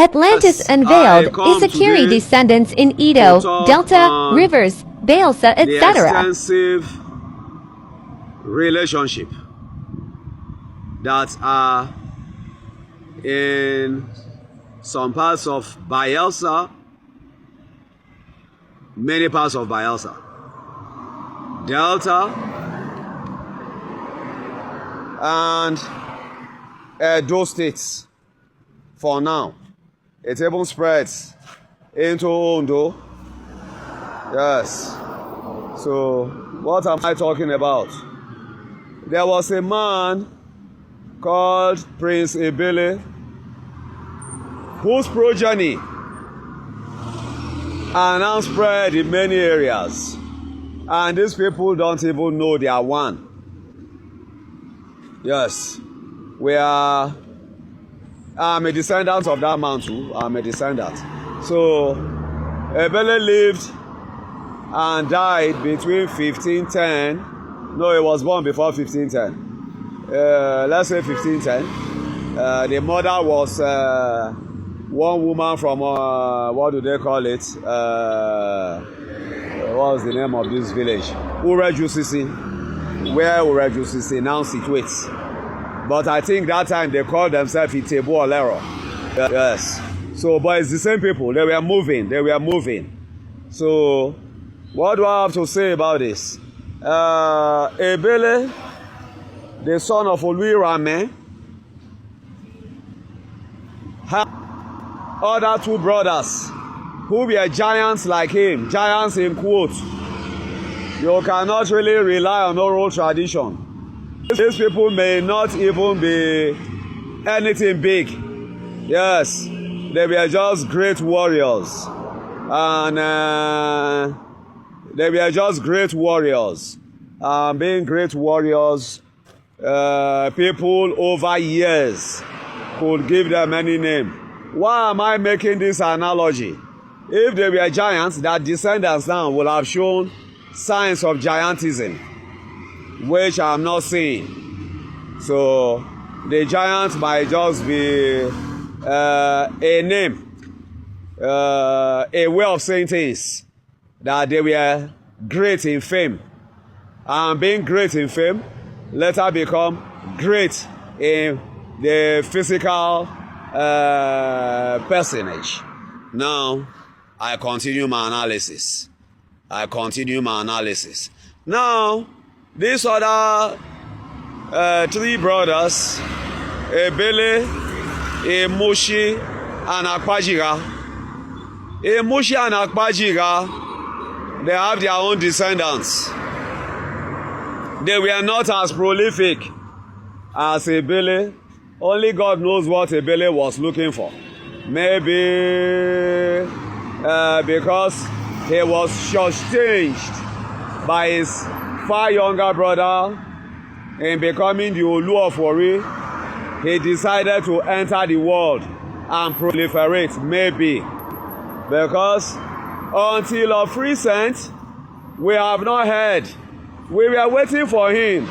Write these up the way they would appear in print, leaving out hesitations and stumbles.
Atlantis Unveiled, Isekiri descendants in Edo, Delta, rivers, Bayelsa, etc. Extensive relationship that are in some parts of Bayelsa, many parts of Bayelsa, Delta, and Edo states for now. It even spreads into Ondo. Yes. So, what am I talking about? There was a man called Prince Ebele, whose progeny are now spread in many areas. And these people don't even know they are one. Yes. I'm a descendant of that man too. I'm a descendant. So, Ebele lived and died between 1510. No, he was born before 1510. Let's say 1510. The mother was one woman from, what do they call it? What was the name of this village? Urejusisi. Where Urejusisi now situates. But I think that time they called themselves Itebu Olero. Yes. So, but it's the same people. They were moving. So, what do I have to say about this? Ebele, the son of Oluirame, had other two brothers who were giants like him. Giants in quotes. You cannot really rely on oral tradition. These people may not even be anything big. Yes, they were just great warriors. And they were just great warriors. Being great warriors, people over years could give them any name. Why am I making this analogy? If they were giants, their descendants now will have shown signs of giantism, which I'm not seeing. So the giants might just be a name, a way of saying things, that they were great in fame. And being great in fame later become great in the physical personage. Now, I continue my analysis. Now, these other three brothers, Ebele, Emoshi, and Akpajiga. Emoshi and Akpajiga, they have their own descendants. They were not as prolific as Ebele. Only God knows what Ebele was looking for. Maybe because he was shortchanged by his far younger brother in becoming the Olu of Ori, he decided to enter the world and proliferate, maybe. Because until of recent, we have not heard. We were waiting for him.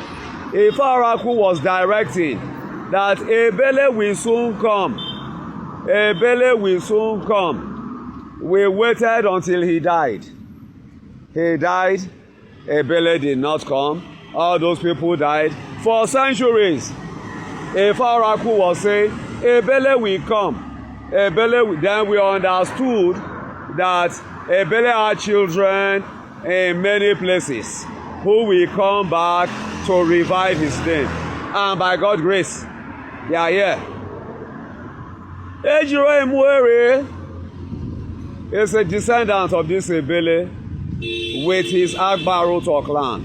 Ifaraku was directing that Ebele will soon come. Ebele will soon come. We waited until he died. He died. Ebele did not come. All those people died for centuries. Ifaraku was saying, Ebele will come. Ebele will. Then we understood that Ebele had children in many places who will come back to revive his name. And by God's grace, they are here. Ejiro Emuere is a descendant of this Ebele with his Agbaroto clan.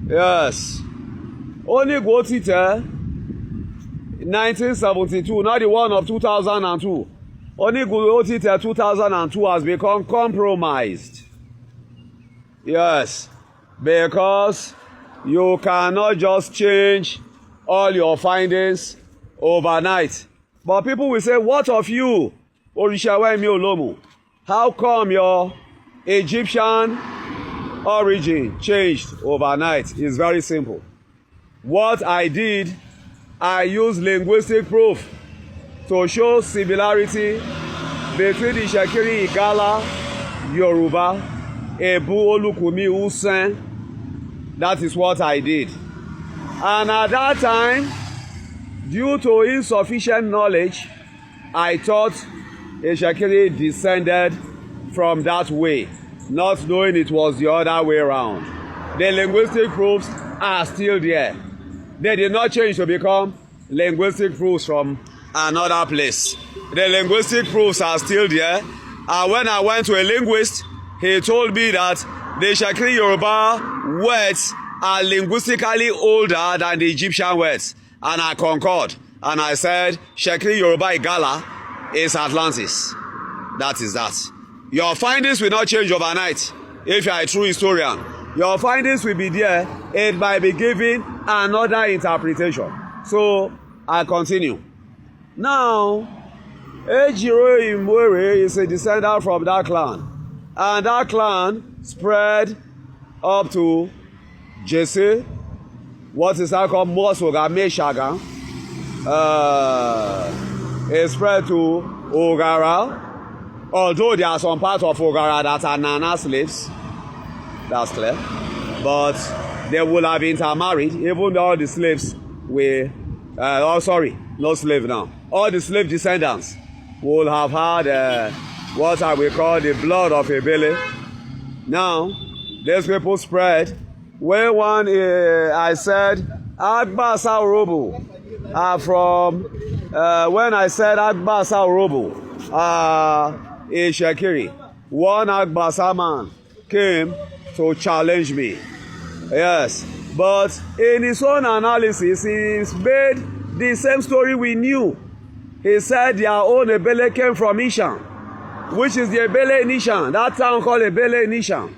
Yes. Only Gotite, 1972, not the one of 2002. Only Gotite 2002 has become compromised. Yes. Because you cannot just change all your findings overnight. But people will say, what of you, Orishawemi Olomu? How come your Egyptian origin changed overnight? It's very simple. What I did, I used linguistic proof to show similarity between the Isekiri, Igala, Yoruba, Ebu, Olukumi, Usen. That is what I did. And at that time, due to insufficient knowledge, I thought Isekiri descended from that way, not knowing it was the other way around. The linguistic proofs are still there. They did not change to become linguistic proofs from another place. The linguistic proofs are still there. And when I went to a linguist, he told me that the Isekiri Yoruba words are linguistically older than the Egyptian words. And I concurred. And I said, Isekiri Yoruba Igala is Atlantis. That is that. Your findings will not change overnight if you are a true historian. Your findings will be there. It might be given another interpretation. So, I continue. Now, Ejiro Imwere is a descendant from that clan. And that clan spread up to Jesse, what is that called? Mosoga, Meshaga. It spread to Ogara. Although there are some parts of Ogara that are Nana slaves. That's clear. But they will have intermarried, even though all the slaves were, no slave now. All the slave descendants will have had what I will call the blood of a belly. Now, these people spread. When one, I said, Agba Saurobu, from, when I said Agba Saurobu, Isekiri, one Agba man came to challenge me. Yes, but in his own analysis, he made the same story we knew. He said their own Ebele came from Ishan, which is the Ebele in Ishan, that town called Ebele in Ishan.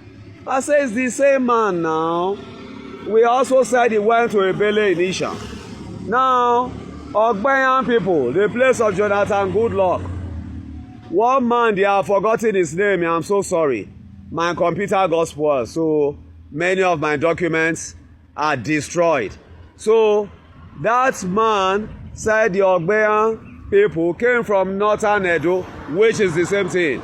I say it's the same man now. We also said he went to Ebele in Ishan. Now, Ogbayan people, the place of Jonathan Goodluck. One man, they have forgotten his name. I'm so sorry. My computer got spoiled, so many of my documents are destroyed. So, that man said the Ogbayan people came from northern Edo, which is the same thing.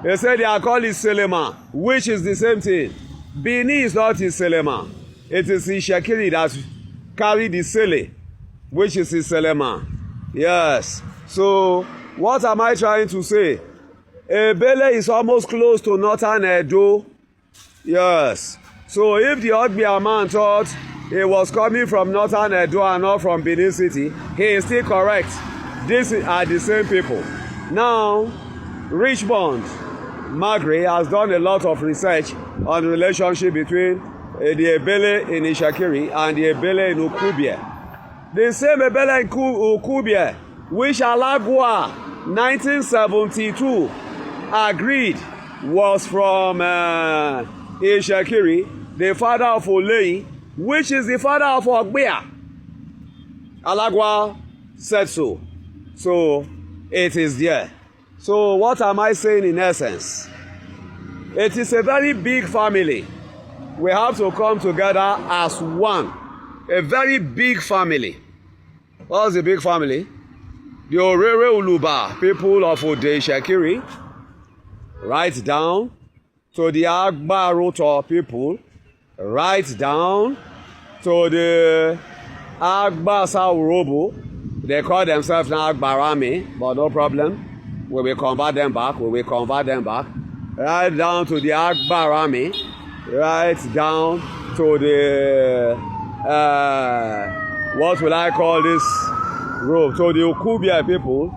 They said they are called Iselema, which is the same thing. Bini is not Iselema. It is Isekiri that carried Isele, which is Iselema. Yes. So, what am I trying to say? Ebele is almost close to northern Edo. Yes. So, if the Ogbia man thought he was coming from northern Edo and not from Benin City, he is still correct. These are the same people. Now, Richmond Magri has done a lot of research on the relationship between the Ebele in Isekiri and the Ebele in Ukubie. The same Ebele in Ukubie, which Alagwa 1972 agreed was from Isekiri, the father of Olei, which is the father of Ogbia. Alagwa said so. So, it is there. So, what am I saying in essence? It is a very big family. We have to come together as one. A very big family. What's the big family? The Orere Uluba people of Ode Isekiri, right down to the Agba Rotor people, right down to the Agba Saurobo. They call themselves now Agbarami, but no problem. We will convert them back. Right down to the Agbarami, right down to the, what will I call this group? To the Ukubia people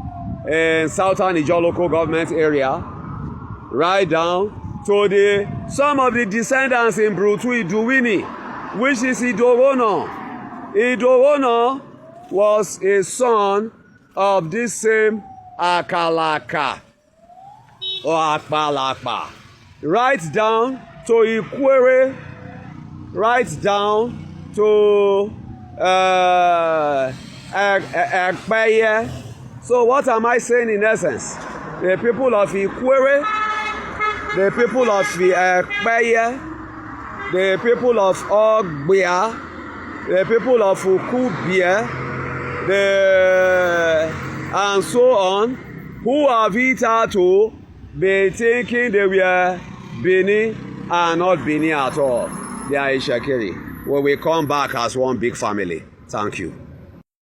in southern Ijaw local government area, right down to the some of the descendants in Brutu Iduwini, which is Idorono. Idorono was a son of this same Akalaka or Akpalakpa. Right down to Ikwere, right down to Ekpeye. So what am I saying in essence? The people of Ikwere, the people of Ekpeye, the people of Ogbia, the people of Ukubie, the and so on, who have it had to be thinking they were Benin and not Benin at all. They are Isekiri. We will come back as one big family. Thank you.